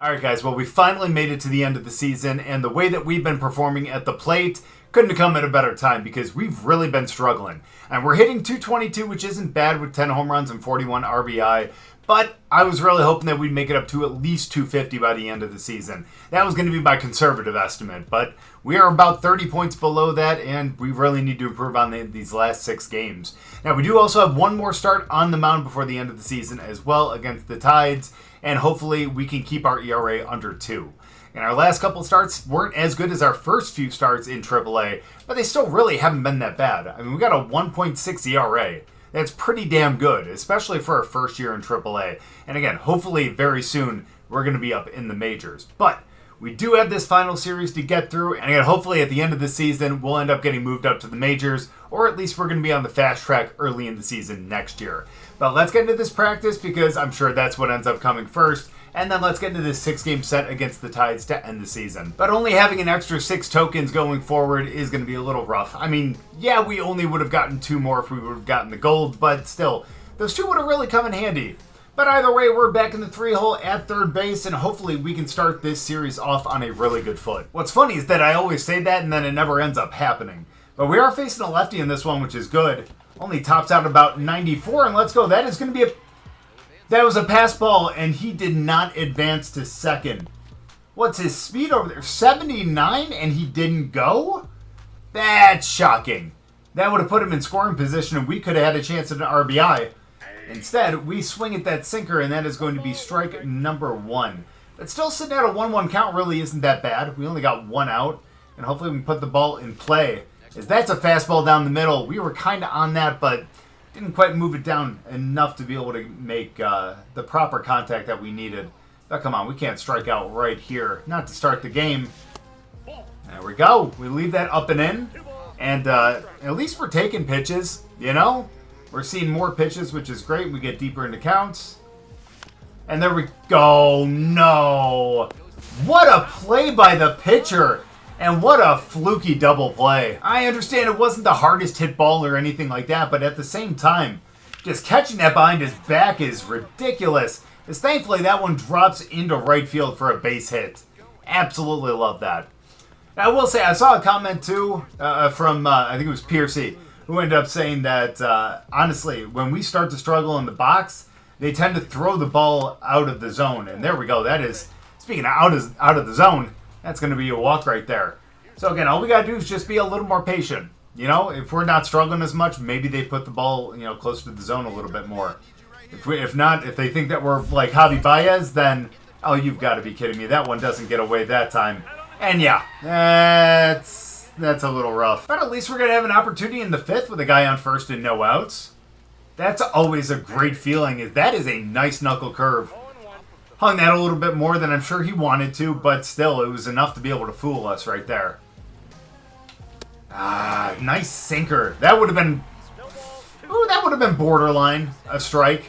Alright guys, well we finally made it to the end of the season, and the way that we've been performing at the plate couldn't have come at a better time because we've really been struggling. And we're hitting 222, which isn't bad with 10 home runs and 41 RBI, but I was really hoping that we'd make it up to at least 250 by the end of the season. That was going to be my conservative estimate, but we are about 30 points below that, and we really need to improve on these last 6 games. Now, we do also have one more start on the mound before the end of the season as well against the Tides, and hopefully we can keep our ERA under 2. And our last couple starts weren't as good as our first few starts in AAA, but they still really haven't been that bad. I mean, we got a 1.6 ERA. That's pretty damn good, especially for our first year in AAA. And again, hopefully very soon we're going to be up in the majors. But we do have this final series to get through, and again, hopefully at the end of the season we'll end up getting moved up to the majors, or at least we're going to be on the fast track early in the season next year. But let's get into this practice because I'm sure that's what ends up coming first. And then let's get into this 6-game set against the Tides to end the season. But only having an extra 6 tokens going forward is going to be a little rough. I mean, yeah, we only would have gotten 2 more if we would have gotten the gold, but still, those 2 would have really come in handy. But either way, we're back in the 3-hole at third base, and hopefully we can start this series off on a really good foot. What's funny is that I always say that, and then it never ends up happening. But we are facing a lefty in this one, which is good. Only tops out about 94, and let's go. That is going to be a... That was a pass ball, and he did not advance to second. What's his speed over there? 79, and he didn't go? That's shocking. That would have put him in scoring position, and we could have had a chance at an RBI. Instead, we swing at that sinker, and that is going to be strike number 1. But still sitting at a 1-1 count really isn't that bad. We only got 1 out, and hopefully we can put the ball in play. As that's a fastball down the middle. We were kind of on that, but didn't quite move it down enough to be able to make the proper contact that we needed. But come on, we can't strike out right here. Not to start the game. There we go. We leave that up and in. And at least we're taking pitches, you know? We're seeing more pitches, which is great. We get deeper into counts. And there we go. No. What a play by the pitcher. And what a fluky double play. I understand it wasn't the hardest hit ball or anything like that, but at the same time, just catching that behind his back is ridiculous. As thankfully that one drops into right field for a base hit. Absolutely love that. Now, I will say, I saw a comment too from, I think it was Piercy, who ended up saying that, honestly, when we start to struggle in the box, they tend to throw the ball out of the zone. And there we go. That is, speaking of out of the zone, that's going to be a walk right there. So again, all we got to do is just be a little more patient. You know, if we're not struggling as much, maybe they put the ball, you know, closer to the zone a little bit more. If not, if they think that we're like Javi Baez, then, oh, you've got to be kidding me. That one doesn't get away that time. And yeah, that's a little rough. But at least we're going to have an opportunity in the 5th with a guy on first and no outs. That's always a great feeling. That is a nice knuckle curve. Hung that a little bit more than I'm sure he wanted to, but still, it was enough to be able to fool us right there. Ah, nice sinker. That would have been... Ooh, that would have been borderline a strike.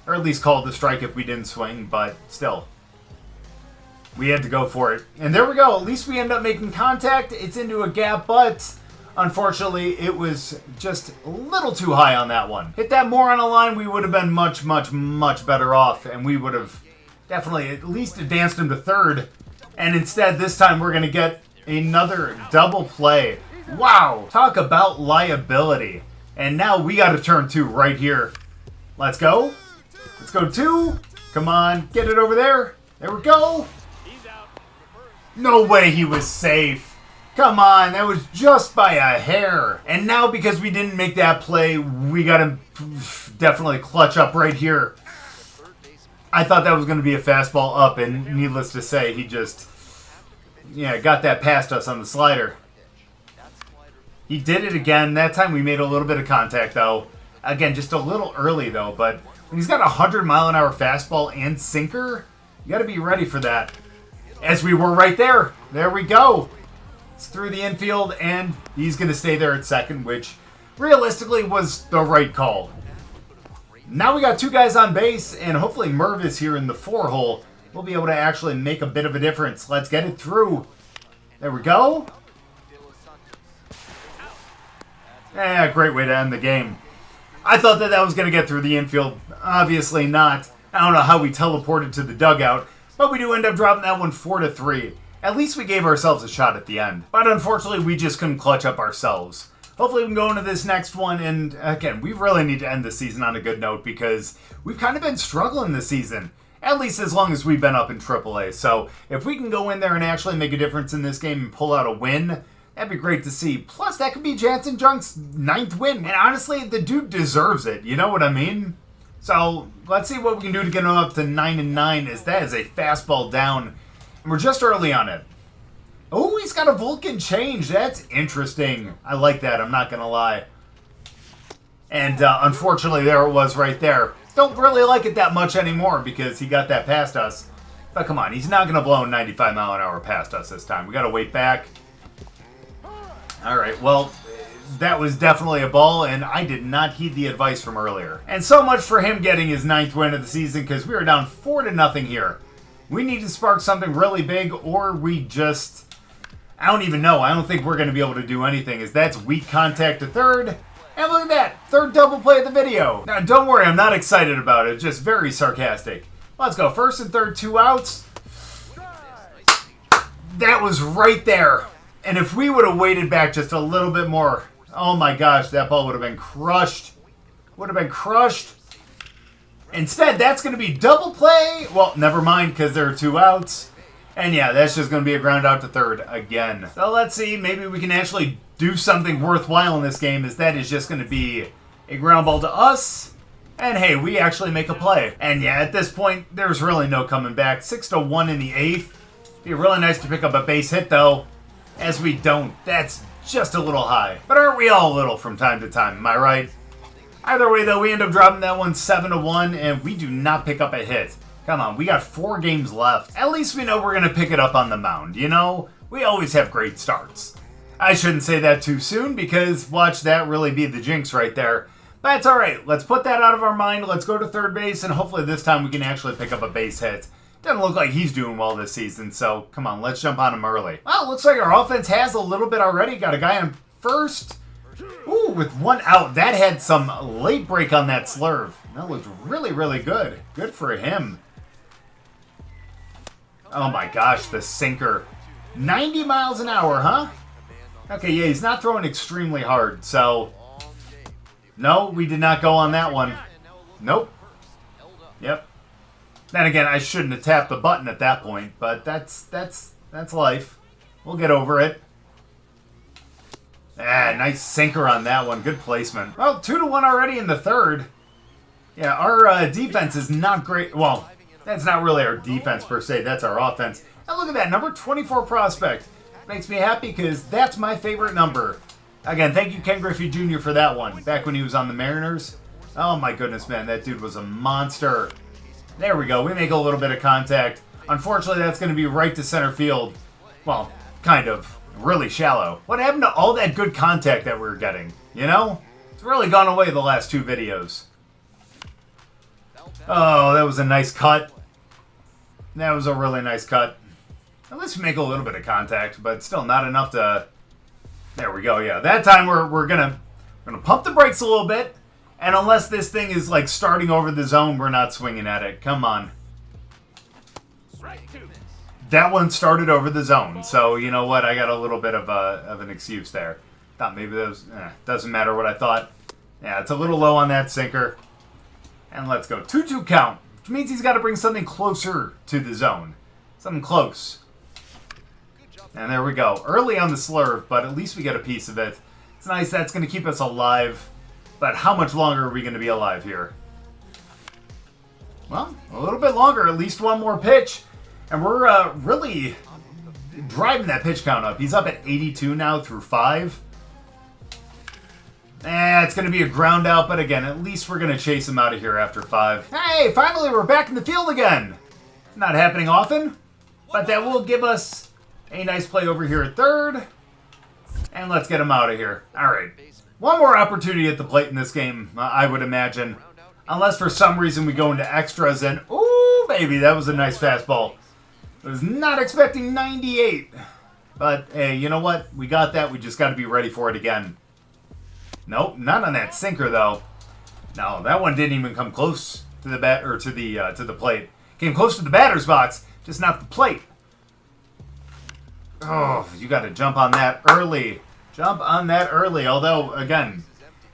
Or at least called a strike if we didn't swing, but still. We had to go for it. And there we go. At least we end up making contact. It's into a gap, but unfortunately, it was just a little too high on that one. Hit that more on a line, we would have been much, much, much better off, and we would have definitely at least advanced him to third. And instead, this time, we're going to get another double play. Wow! Talk about liability. And now we got to turn 2 right here. Let's go. Let's go 2. Come on, get it over there. There we go. No way he was safe. Come on, that was just by a hair. And now because we didn't make that play, we got to definitely clutch up right here. I thought that was going to be a fastball up, and needless to say, he just, got that past us on the slider. He did it again. That time we made a little bit of contact, though. Again, just a little early, though, but when he's got a 100-mile-an-hour fastball and sinker, you got to be ready for that. As we were right there. There we go. It's through the infield, and he's going to stay there at second, which realistically was the right call. Now we got 2 guys on base, and hopefully Merv is here in the 4-hole. We'll be able to actually make a bit of a difference. Let's get it through. There we go. Great way to end the game. I thought that was going to get through the infield. Obviously not. I don't know how we teleported to the dugout, But we do end up dropping that one 4-3. At least we gave ourselves a shot at the end. But unfortunately, we just couldn't clutch up ourselves. Hopefully we can go into this next one, and again, we really need to end the season on a good note because we've kind of been struggling this season, at least as long as we've been up in AAA. So if we can go in there and actually make a difference in this game and pull out a win, that'd be great to see. Plus, that could be Jansen Junk's 9th win, and honestly, the dude deserves it, you know what I mean? So let's see what we can do to get him up to 9-9, as that is a fastball down, and we're just early on it. Oh, he's got a Vulcan change. That's interesting. I like that. I'm not going to lie. And unfortunately, there it was right there. Don't really like it that much anymore because he got that past us. But come on, he's not going to blow 95 mile an hour past us this time. We got to wait back. All right, well, that was definitely a ball, and I did not heed the advice from earlier. And so much for him getting his 9th win of the season because we were down 4-0 here. We need to spark something really big, or we just... I don't even know. I don't think we're going to be able to do anything, as that's weak contact to third. And look at that. Third double play of the video. Now, don't worry. I'm not excited about it. Just very sarcastic. Let's go. First and third, 2 outs. That was right there. And if we would have waited back just a little bit more, oh my gosh, that ball would have been crushed. Would have been crushed. Instead, that's going to be double play. Well, never mind, because there are 2 outs. And yeah, that's just going to be a ground out to third again. So let's see, maybe we can actually do something worthwhile in this game, as that is just going to be a ground ball to us. And hey, we actually make a play. And yeah, at this point, there's really no coming back. 6-1 in the 8th. Be really nice to pick up a base hit, though. As we don't. That's just a little high. But aren't we all a little from time to time, am I right? Either way, though, we end up dropping that one 7-1, and we do not pick up a hit. Come on, we got 4 games left. At least we know we're going to pick it up on the mound, you know? We always have great starts. I shouldn't say that too soon, because watch that really be the jinx right there. But it's alright, let's put that out of our mind, let's go to third base, and hopefully this time we can actually pick up a base hit. Doesn't look like he's doing well this season, so come on, let's jump on him early. Well, looks like our offense has a little bit already. Got a guy on first. Ooh, with 1 out. That had some late break on that slurve. That looked really, really good. Good for him. Oh my gosh, the sinker. 90 miles an hour, huh? Okay, yeah, he's not throwing extremely hard, so... No, we did not go on that one. Nope. Yep. Then again, I shouldn't have tapped the button at that point, but that's life. We'll get over it. Ah, nice sinker on that one. Good placement. Well, 2-1 already in the third. Yeah, our defense is not great. Well, that's not really our defense per se. That's our offense. And look at that, number 24 prospect. Makes me happy because that's my favorite number. Again, thank you, Ken Griffey Jr. for that one. Back when he was on the Mariners. Oh my goodness, man. That dude was a monster. There we go. We make a little bit of contact. Unfortunately, that's going to be right to center field. Well, kind of. Really shallow. What happened to all that good contact that we were getting? You know? It's really gone away the last 2 videos. Oh, that was a nice cut. That was a really nice cut. At least we make a little bit of contact, but still not enough to... There we go, yeah. That time we're gonna pump the brakes a little bit, and unless this thing is like starting over the zone, we're not swinging at it. Come on. That one started over the zone, so you know what? I got a little bit of an excuse there. Thought maybe that was... doesn't matter what I thought. Yeah, it's a little low on that sinker. And let's go. 2-2 count, which means he's got to bring something closer to the zone. Something close. And there we go. Early on the slurve, but at least we get a piece of it. It's nice. That's going to keep us alive. But how much longer are we going to be alive here? Well, a little bit longer. At least one more pitch. And we're really driving that pitch count up. He's up at 82 now through 5. It's going to be a ground out, but again, at least we're going to chase him out of here after 5. Hey, finally we're back in the field again. Not happening often, but that will give us a nice play over here at third. And let's get him out of here. All right. One more opportunity at the plate in this game, I would imagine. Unless for some reason we go into extras and... Ooh, baby, that was a nice fastball. I was not expecting 98. But, hey, you know what? We got that. We just got to be ready for it again. Nope, not on that sinker, though. No, that one didn't even come close to the bat or to the plate. Came close to the batter's box. just not the plate. Oh, you got to jump on that early. Jump on that early. Although, again,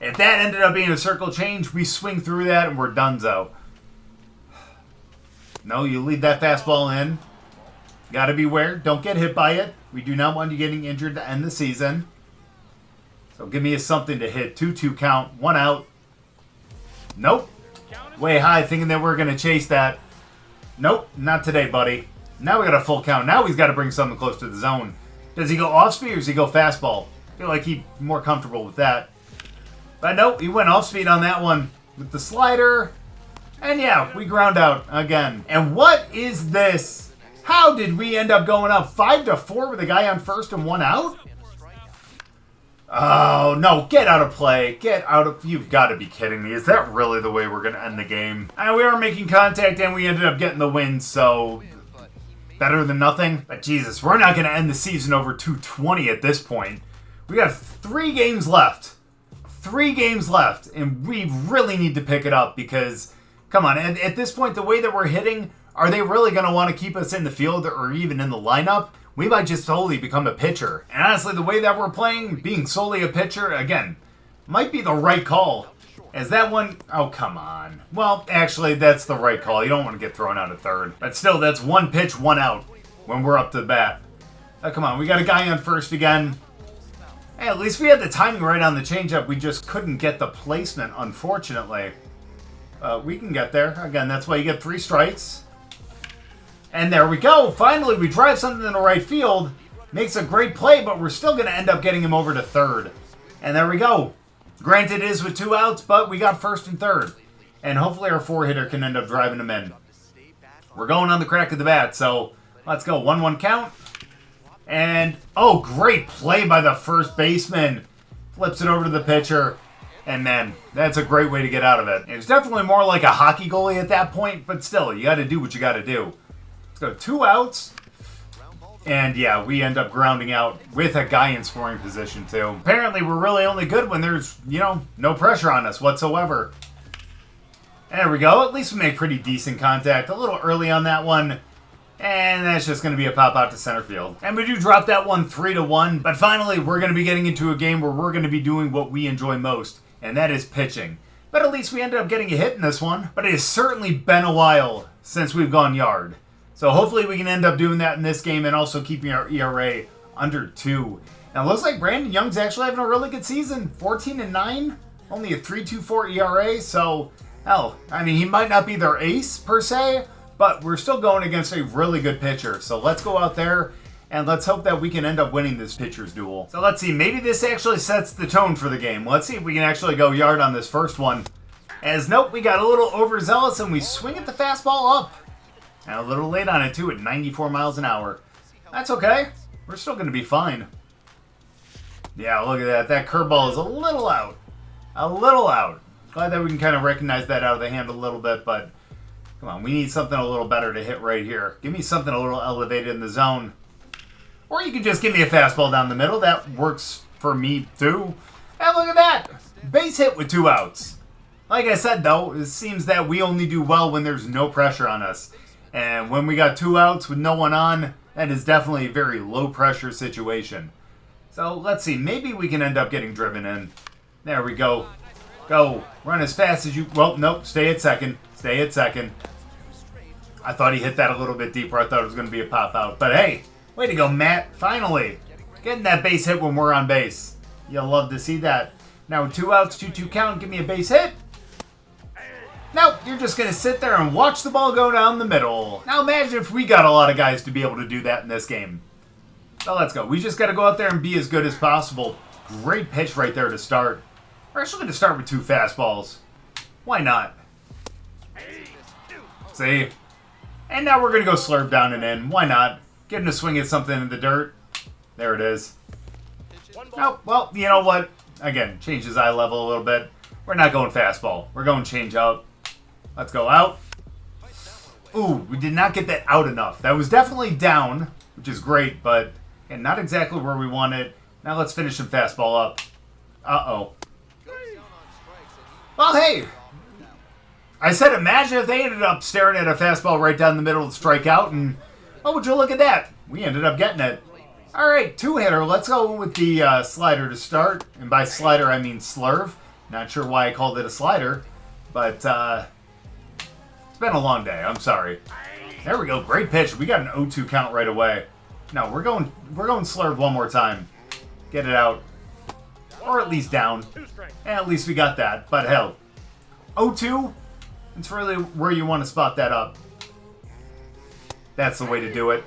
if that ended up being a circle change, we swing through that and we're donezo. No, you lead that fastball in. Got to beware. Don't get hit by it. We do not want you getting injured to end the season. So give me something to hit. 2-2 count. 1 out. Nope. Way high, thinking that we're going to chase that. Nope, not today, buddy. Now we got a full count. Now he's got to bring something close to the zone. Does he go off speed or does he go fastball? I feel like he's more comfortable with that. But nope, he went off speed on that one with the slider. And yeah, we ground out again. And what is this? How did we end up going up 5-4 with a guy on first and 1 out? Oh, no, get out of play. Get out of... You've got to be kidding me. Is that really the way we're going to end the game? And we are making contact and we ended up getting the win, so... better than nothing. But Jesus, we're not going to end the season over 220 at this point. We got 3 games left. 3 games left, and we really need to pick it up because... Come on, and at this point, the way that we're hitting, are they really going to want to keep us in the field or even in the lineup? We might just solely become a pitcher. And honestly, the way that we're playing, being solely a pitcher, again, might be the right call. As that one... Oh, come on. Well, actually, that's the right call. You don't want to get thrown out at third. But still, that's 1 pitch, 1 out when we're up to the bat. Oh, come on, we got a guy on first again. Hey, at least we had the timing right on the changeup. We just couldn't get the placement, unfortunately. We can get there. Again, that's why you get 3 strikes. And there we go. Finally, we drive something in the right field. Makes a great play, but we're still going to end up getting him over to third. And there we go. Granted, it is with 2 outs, but we got first and third. And hopefully our 4-hitter can end up driving him in. We're going on the crack of the bat, so let's go. 1-1 count. And, oh, great play by the first baseman. Flips it over to the pitcher. And man, that's a great way to get out of it. It was definitely more like a hockey goalie at that point, but still, you got to do what you got to do. Let's go 2 outs. And yeah, we end up grounding out with a guy in scoring position too. Apparently, we're really only good when there's, no pressure on us whatsoever. And there we go. At least we made pretty decent contact. A little early on that one. And that's just going to be a pop out to center field. And we do drop that one 3-1. But finally, we're going to be getting into a game where we're going to be doing what we enjoy most. And that is pitching. But at least we ended up getting a hit in this one. But it has certainly been a while since we've gone yard. So hopefully we can end up doing that in this game and also keeping our ERA under 2. Now it looks like Brandon Young's actually having a really good season. 14-9, only a 3.24 ERA. So, hell, I mean, he might not be their ace per se, but we're still going against a really good pitcher. So let's go out there and let's hope that we can end up winning this pitcher's duel. So let's see, maybe this actually sets the tone for the game. Let's see if we can actually go yard on this first one. As nope, we got a little overzealous and we swing at the fastball up. And a little late on it too at 94 miles an hour. That's okay. We're still going to be fine. Yeah, look at that. That curveball is a little out. A little out. Glad that we can kind of recognize that out of the hand a little bit, but come on, we need something a little better to hit right here. Give me something a little elevated in the zone. Or you can just give me a fastball down the middle. That works for me too. And look at that. Base hit with 2 outs. Like I said though, it seems that we only do well when there's no pressure on us. And when we got 2 outs with no one on, that is definitely a very low pressure situation. So let's see, maybe we can end up getting driven in. There we go. Go. Run as fast as you... Well, nope, stay at second. Stay at second. I thought he hit that a little bit deeper. I thought it was going to be a pop out. But hey, way to go, Matt. Finally. Getting that base hit when we're on base. You'll love to see that. Now with 2 outs, 2-2 count, give me a base hit. Nope, you're just going to sit there and watch the ball go down the middle. Now imagine if we got a lot of guys to be able to do that in this game. So let's go. We just got to go out there and be as good as possible. Great pitch right there to start. We're actually going to start with 2 fastballs. Why not? See? And now we're going to go slurve down and in. Why not? Get him to swing at something in the dirt. There it is. Oh, well, you know what? Again, change his eye level a little bit. We're not going fastball. We're going change out. Let's go out. Ooh, we did not get that out enough. That was definitely down, which is great, but again, not exactly where we want it. Now let's finish some fastball up. Uh-oh. Well, hey. I said imagine if they ended up staring at a fastball right down the middle to strike out, and Oh, would you look at that? We ended up getting it. All right, two-hitter. Let's go with the slider to start. And by slider, I mean slurve. Not sure why I called it a slider, but it's been a long day. I'm sorry. There we go. Great pitch. We got an 0-2 count right away. No, we're going slurve one more time. Get it out. Or at least down. And at least we got that. But hell, 0-2, it's really where you want to spot that up. That's the way to do it.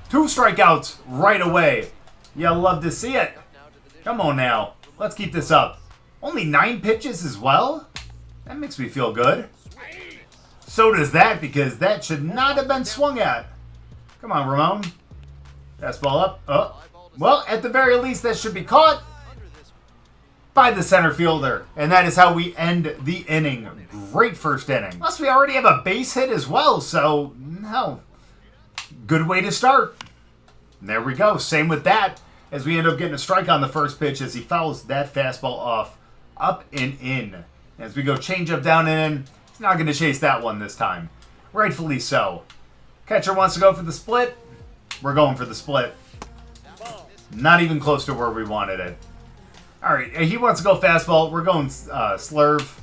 2 strikeouts right away. You'll love to see it. Come on now. Let's keep this up. Only 9 pitches as well? That makes me feel good. So does that, because that should not have been swung at. Come on, Ramon. Fastball up. Oh. Well, at the very least, that should be caught by the center fielder. And that is how we end the inning. Great first inning. Plus, we already have a base hit as well, so no. Good way to start. There we go. Same with that, as we end up getting a strike on the first pitch as he fouls that fastball off. Up and in. As we go change up, down, and in. He's not going to chase that one this time. Rightfully so. Catcher wants to go for the split. We're going for the split. Not even close to where we wanted it. Alright, he wants to go fastball. We're going slurve.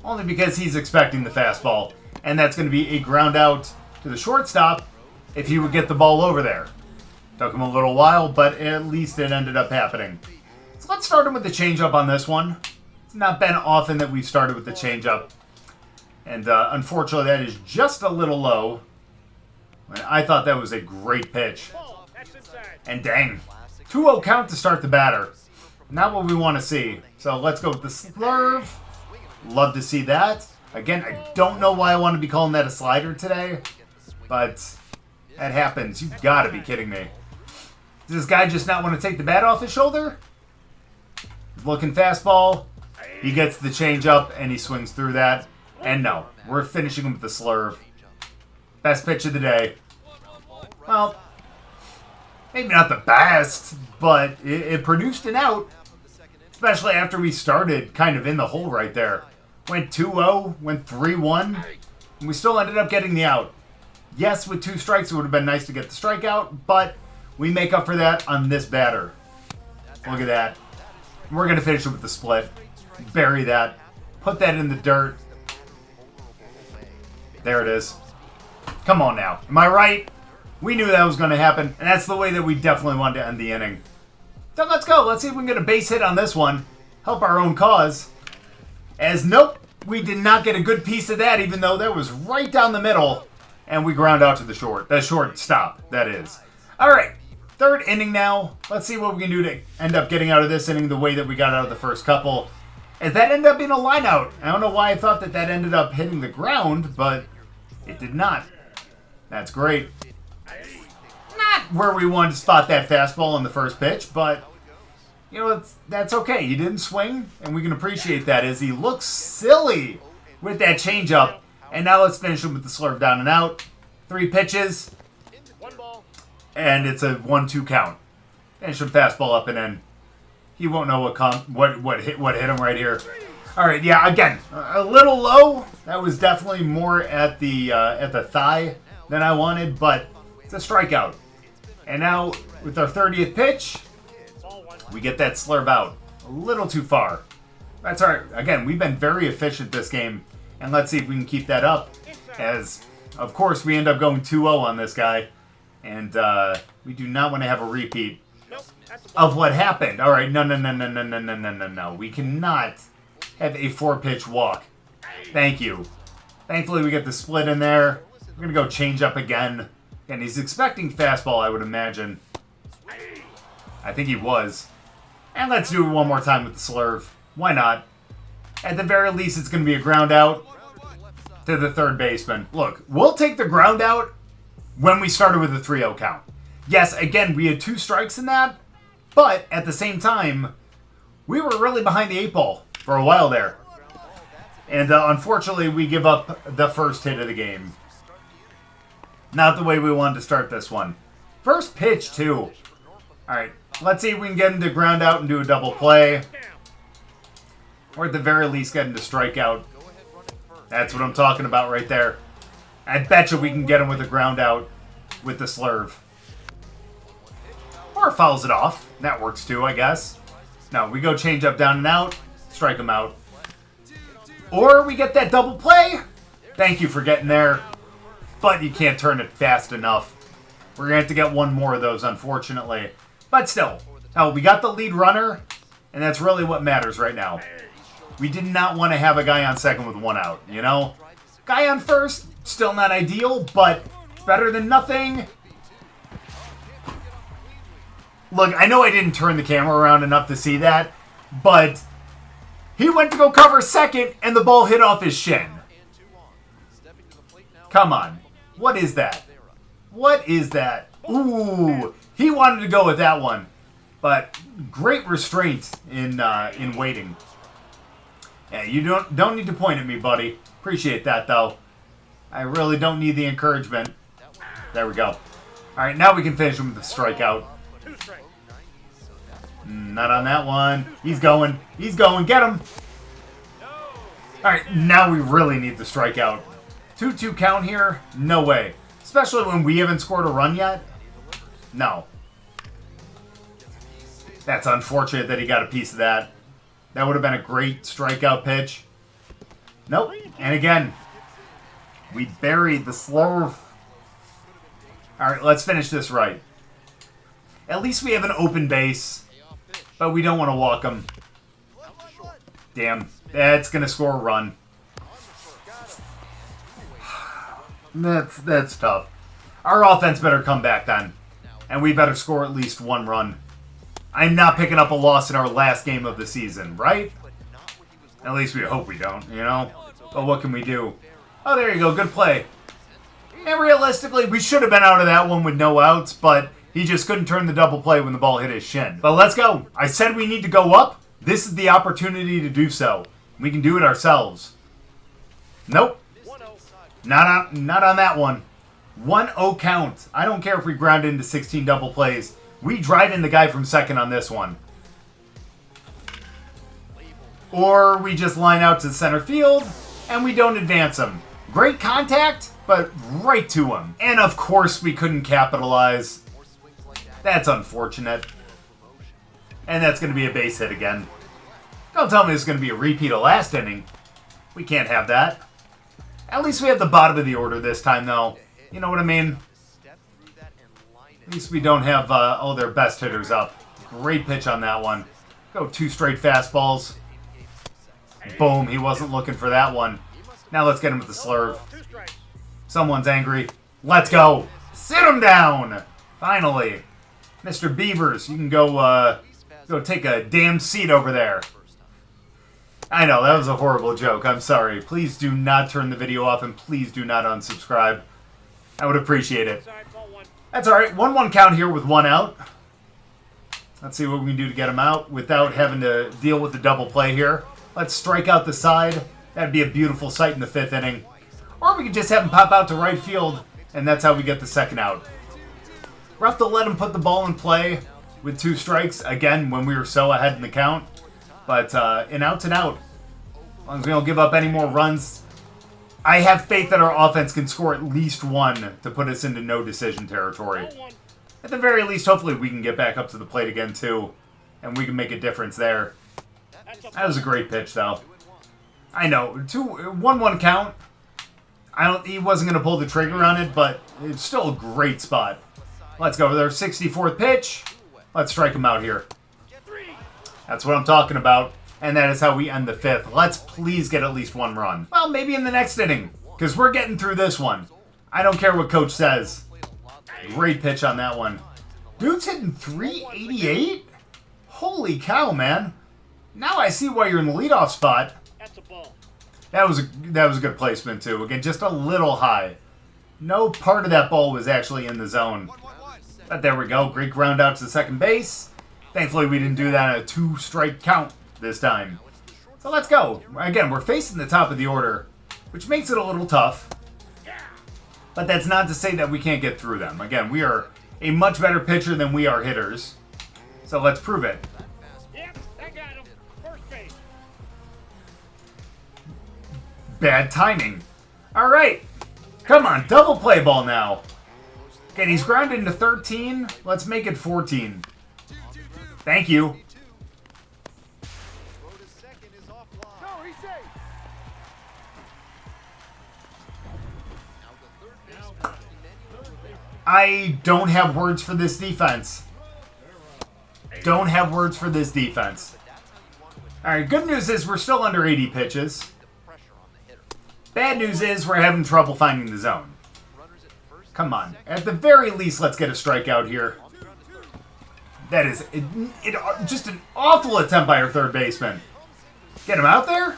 Only because he's expecting the fastball. And that's going to be a ground out to the shortstop if he would get the ball over there. Took him a little while, but at least it ended up happening. So let's start him with the changeup on this one. It's not been often that we've started with the changeup. And unfortunately, that is just a little low. I thought that was a great pitch. And dang, 2-0 count to start the batter. Not what we want to see. So let's go with the slurve. Love to see that. Again, I don't know why I want to be calling that a slider today, but that happens. You've got to be kidding me. Does this guy just not want to take the bat off his shoulder? Looking fastball. He gets the changeup and he swings through that. And no, we're finishing him with the slurve. Best pitch of the day. Well, maybe not the best, but it produced an out. Especially after we started kind of in the hole right there. Went 2-0, went 3-1, and we still ended up getting the out. Yes, with 2 strikes, it would have been nice to get the strikeout, but we make up for that on this batter. Look at that. We're going to finish it with the split. Bury that. Put that in the dirt. There it is. Come on now. Am I right? We knew that was going to happen, and that's the way that we definitely wanted to end the inning. So let's go. Let's see if we can get a base hit on this one. Help our own cause. As nope, we did not get a good piece of that, even though that was right down the middle. And we ground out to the short. That short stop, that is. All right, 3rd inning now. Let's see what we can do to end up getting out of this inning the way that we got out of the first couple. As that ended up being a line out. I don't know why I thought that ended up hitting the ground, but it did not. That's great. Not where we wanted to spot that fastball on the first pitch, but you know, that's okay. He didn't swing, and we can appreciate that as he looks silly with that changeup. And now let's finish him with the slurve down and out. 3 pitches, and it's a 1-2 count. Finish him fastball up and in. He won't know what hit him right here. All right, yeah, again, a little low. That was definitely more at the thigh than I wanted, but it's a strikeout. And now with our 30th pitch, we get that slurve out. A little too far. That's all right. Again, we've been very efficient this game. And let's see if we can keep that up. As, of course, we end up going 2-0 on this guy. And we do not want to have a repeat of what happened. All right, no. We cannot have a 4-pitch walk. Thank you. Thankfully, we get the split in there. We're going to go change up again. And he's expecting fastball, I would imagine. I think he was. And let's do it one more time with the slurve. Why not? At the very least, it's going to be a ground out to the 3rd baseman. Look, we'll take the ground out when we started with a 3-0 count. Yes, again, we had 2 strikes in that, but at the same time, we were really behind the 8 ball for a while there. And unfortunately, we give up the first hit of the game. Not the way we wanted to start this one. First pitch, too. All right, let's see if we can get him to ground out and do a double play. Or at the very least, get him to strike out. That's what I'm talking about right there. I bet you we can get him with a ground out. with the slurve. Or fouls it off. That works too, I guess. No, we go change up, down and out. Strike him out. Or we get that double play. Thank you for getting there. But you can't turn it fast enough. We're going to have to get one more of those, unfortunately. But still, we got the lead runner, and that's really what matters right now. We did not want to have a guy on second with one out, you know? Guy on first, still not ideal, but better than nothing. Look, I know I didn't turn the camera around enough to see that, but he went to go cover second, and the ball hit off his shin. Come on. What is that? What is that? Ooh, he wanted to go with that one. But great restraint in waiting. Yeah, you don't need to point at me, buddy. Appreciate that, though. I really don't need the encouragement. There we go. All right, now we can finish him with the strikeout. Not on that one. He's going. He's going. Get him. All right, now we really need the strikeout. 2-2 count here? No way. Especially when we haven't scored a run yet? No. That's unfortunate that he got a piece of that. That would have been a great strikeout pitch. Nope. And again, we buried the slurve. All right, let's finish this right. At least we have an open base, but we don't want to walk him. Damn. That's going to score a run. That's tough. Our offense better come back then. And we better score at least one run. I'm not picking up a loss in our last game of the season, right? At least we hope we don't, you know? But what can we do? Oh, there you go. Good play. And realistically, we should have been out of that one with no outs, but he just couldn't turn the double play when the ball hit his shin. But let's go. I said we need to go up. This is the opportunity to do so. We can do it ourselves. Nope. Not on that one. 1-0 count. I don't care if we ground into 16 double plays. We drive in the guy from second on this one. Or we just line out to center field and we don't advance him. Great contact, but right to him. And of course we couldn't capitalize. That's unfortunate. And that's going to be a base hit again. Don't tell me it's going to be a repeat of last inning. We can't have that. At least we have the bottom of the order this time, though. You know what I mean? At least we don't have all their best hitters up. Great pitch on that one. Go 2 straight fastballs. Boom, he wasn't looking for that one. Now let's get him with the slurve. Someone's angry. Let's go. Sit him down. Finally. Mr. Beavers, you can go take a damn seat over there. I know, that was a horrible joke. I'm sorry. Please do not turn the video off and please do not unsubscribe. I would appreciate it. That's all right. 1-1 count here with 1 out. Let's see what we can do to get him out without having to deal with the double play here. Let's strike out the side. That'd be a beautiful sight in the 5th inning. Or we could just have him pop out to right field, and that's how we get the second out. We'll have to let him put the ball in play with 2 strikes, again, when we were so ahead in the count. But an out's an out. As long as we don't give up any more runs, I have faith that our offense can score at least 1 to put us into no decision territory. At the very least, hopefully we can get back up to the plate again, too. And we can make a difference there. That was a great pitch, though. I know. 1-1 count. He wasn't going to pull the trigger on it, but it's still a great spot. Let's go with our 64th pitch. Let's strike him out here. That's what I'm talking about. And that is how we end the 5th. Let's please get at least 1 run. Well, maybe in the next inning, because we're getting through this one. I don't care what coach says. Great pitch on that one. Dude's hitting 388? Holy cow, man. Now I see why you're in the leadoff spot. That was a good placement, too. Again, just a little high. No part of that ball was actually in the zone. But there we go. Great ground out to second base. Thankfully, we didn't do that on a 2-strike count this time. So let's go. Again, we're facing the top of the order, which makes it a little tough. But that's not to say that we can't get through them. Again, we are a much better pitcher than we are hitters. So let's prove it. Yep, I got him. First base. Bad timing. All right. Come on, double play ball now. Okay, he's grounded to 13. Let's make it 14. Thank you. I don't have words for this defense. Don't have words for this defense. Alright, good news is we're still under 80 pitches. Bad news is we're having trouble finding the zone. Come on. At the very least, let's get a strikeout here. That is just an awful attempt by our third baseman. Get him out there?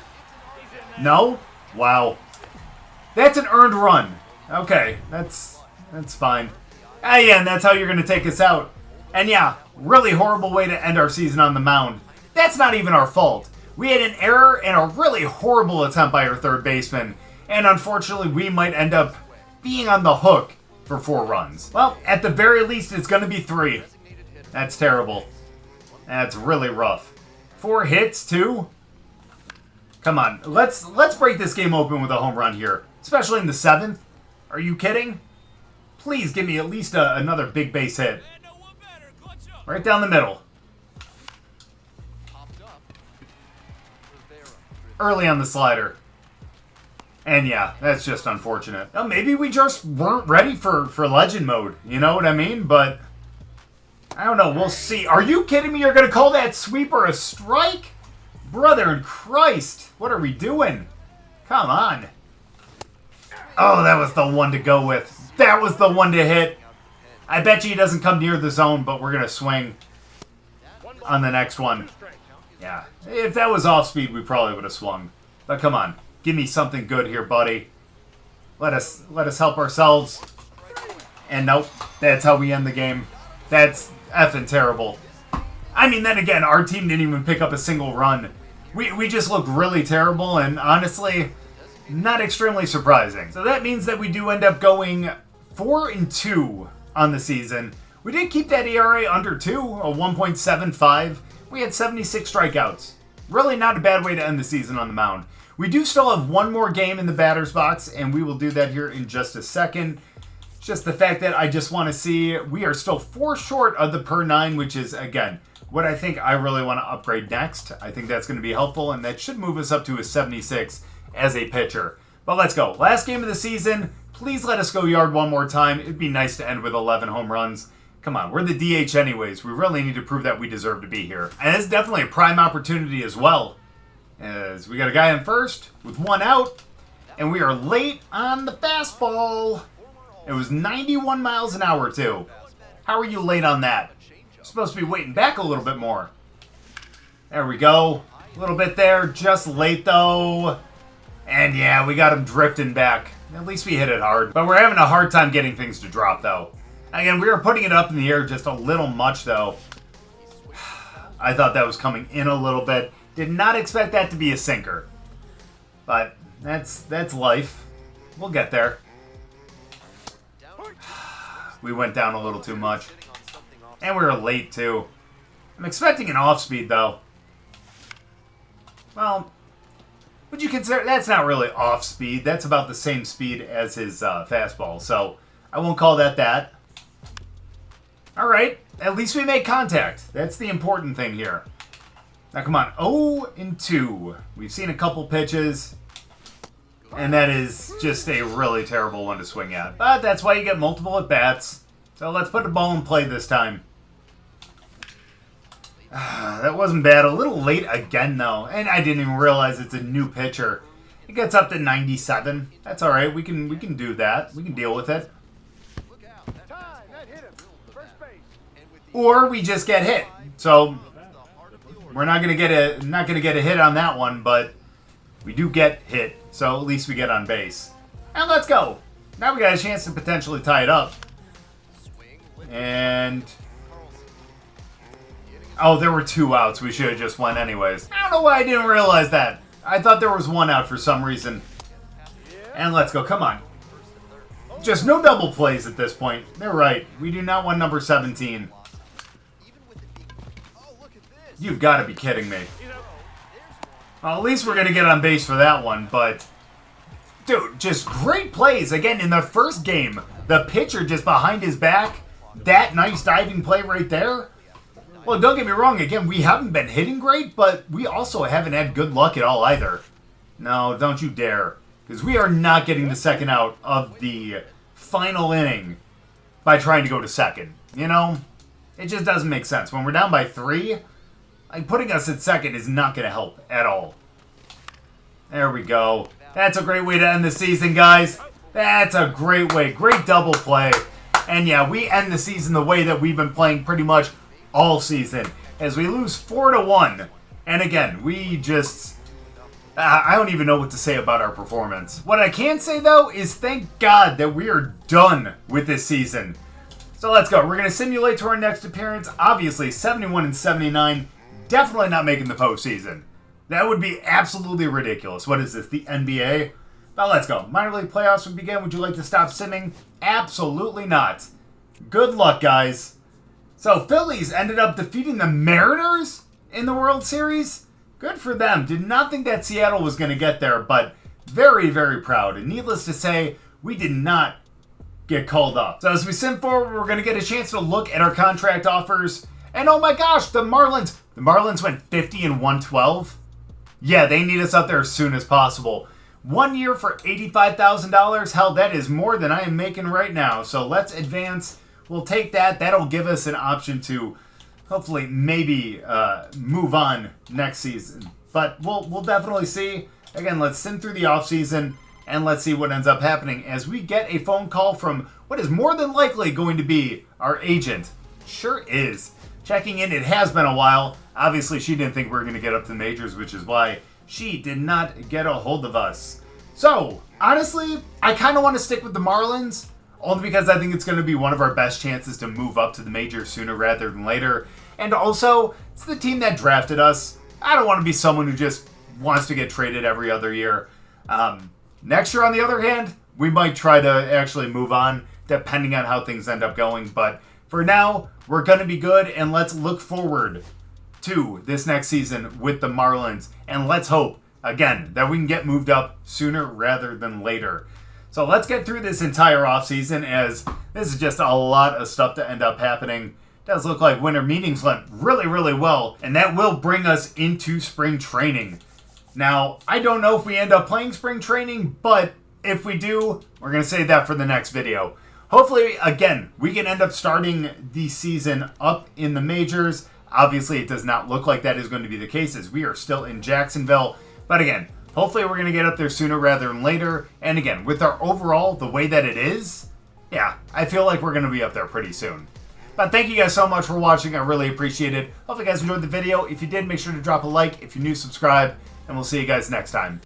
No? Wow. That's an earned run. Okay, that's fine. Ah, yeah, and that's how you're going to take us out. And yeah, really horrible way to end our season on the mound. That's not even our fault. We had an error and a really horrible attempt by our third baseman. And unfortunately, we might end up being on the hook for 4 runs. Well, at the very least, it's going to be 3. That's terrible. That's really rough. 4 hits, too? Come on, let's break this game open with a home run here. Especially in the 7th. Are you kidding? Please give me at least another big base hit. Right down the middle. Early on the slider. And yeah, that's just unfortunate. Well, maybe we just weren't ready for legend mode. You know what I mean? But I don't know. We'll see. Are you kidding me? You're going to call that sweeper a strike? Brother in Christ. What are we doing? Come on. Oh, that was the one to go with. That was the one to hit. I bet you he doesn't come near the zone, but we're going to swing on the next one. Yeah. If that was off speed, we probably would have swung. But come on. Give me something good here, buddy. Let us help ourselves. And nope. That's how we end the game. That's effing terrible. I mean, then again, our team didn't even pick up a single run. We just look really terrible, and honestly, not extremely surprising. So that means that we do end up going 4-2 on the season. We did keep that ERA under 2, a 1.75. We had 76 strikeouts. Really not a bad way to end the season on the mound. We do still have one more game in the batter's box, and we will do that here in just a second. Just the fact that I just want to see, we are still 4 short of the per 9, which is, again, what I think I really want to upgrade next. I think that's going to be helpful, and that should move us up to a 76 as a pitcher. But let's go. Last game of the season. Please let us go yard one more time. It'd be nice to end with 11 home runs. Come on, we're the DH anyways. We really need to prove that we deserve to be here. And it's definitely a prime opportunity as well. As we got a guy in first with 1 out. And we are late on the fastball. It was 91 miles an hour too. How are you late on that? You're supposed to be waiting back a little bit more. There we go. A little bit there. Just late though. And yeah, we got him drifting back. At least we hit it hard. But we're having a hard time getting things to drop though. Again, we were putting it up in the air just a little much though. I thought that was coming in a little bit. Did not expect that to be a sinker. But that's life. We'll get there. We went down a little too much. And we were late too. I'm expecting an off speed though. Well, would you consider that's not really off speed? That's about the same speed as his fastball. So I won't call that that. All right, at least we made contact. That's the important thing here. Now come on, 0-2. We've seen a couple pitches, and that is just a really terrible one to swing at. But that's why you get multiple at bats. So let's put the ball in play this time. That wasn't bad. A little late again, though. And I didn't even realize it's a new pitcher. It gets up to 97. That's all right. We can do that. We can deal with it. Or we just get hit. So we're not gonna get a hit on that one, but we do get hit. So at least we get on base. And let's go. Now we got a chance to potentially tie it up. And oh, there were 2 outs. We should have just went anyways. I don't know why I didn't realize that. I thought there was 1 out for some reason. And let's go. Come on. Just no double plays at this point. They're right. We do not want number 17. You've got to be kidding me. Well, at least we're going to get on base for that one, but dude, just great plays. Again, in the first game, The pitcher just behind his back, that nice diving play right there. Well, don't get me wrong, again, we haven't been hitting great, but we also haven't had good luck at all either. No, don't you dare. Because we are not getting the second out of the final inning by trying to go to second. You know, it just doesn't make sense. When we're down by 3, like, putting us at second is not going to help at all. There we go. That's a great way to end the season, guys. That's a great way. Great double play. And yeah, we end the season the way that we've been playing pretty much all season, as we lose 4-1. And again, we just... I don't even know what to say about our performance. What I can say, though, is thank God that we are done with this season. So let's go. We're going to simulate to our next appearance. Obviously, 71-79. Definitely not making the postseason. That would be absolutely ridiculous. What is this, the NBA? Now let's go. Minor league playoffs would begin. Would you like to stop simming? Absolutely not. Good luck, guys. So, Phillies ended up defeating the Mariners in the World Series. Good for them. Did not think that Seattle was going to get there, but very, very proud. And needless to say, we did not get called up. So as we sim forward, we're going to get a chance to look at our contract offers. And oh my gosh, the Marlins went 50-112. Yeah, they need us up there as soon as possible. 1 year for $85,000. Hell, that is more than I am making right now. So let's advance. We'll take that. That'll give us an option to hopefully maybe move on next season. But we'll definitely see. Again, let's sim through the offseason and let's see what ends up happening as we get a phone call from what is more than likely going to be our agent. Sure is. Checking in. It has been a while. Obviously, she didn't think we were going to get up to the majors, which is why she did not get a hold of us. So, honestly, I kind of want to stick with the Marlins, only because I think it's going to be one of our best chances to move up to the majors sooner rather than later. And also, it's the team that drafted us. I don't want to be someone who just wants to get traded every other year. Next year, on the other hand, we might try to actually move on, depending on how things end up going. But for now, we're going to be good, and let's look forward to this next season with the Marlins. And let's hope, again, that we can get moved up sooner rather than later. So let's get through this entire offseason, as this is just a lot of stuff to end up happening. It does look like winter meetings went really, really well, and that will bring us into spring training. Now, I don't know if we end up playing spring training, but if we do, we're going to save that for the next video. Hopefully, again, we can end up starting the season up in the majors. Obviously, it does not look like that is going to be the case, as we are still in Jacksonville. But again, hopefully we're going to get up there sooner rather than later. And again, with our overall, the way that it is, yeah, I feel like we're going to be up there pretty soon. But thank you guys so much for watching. I really appreciate it. Hope you guys enjoyed the video. If you did, make sure to drop a like. If you're new, subscribe. And we'll see you guys next time.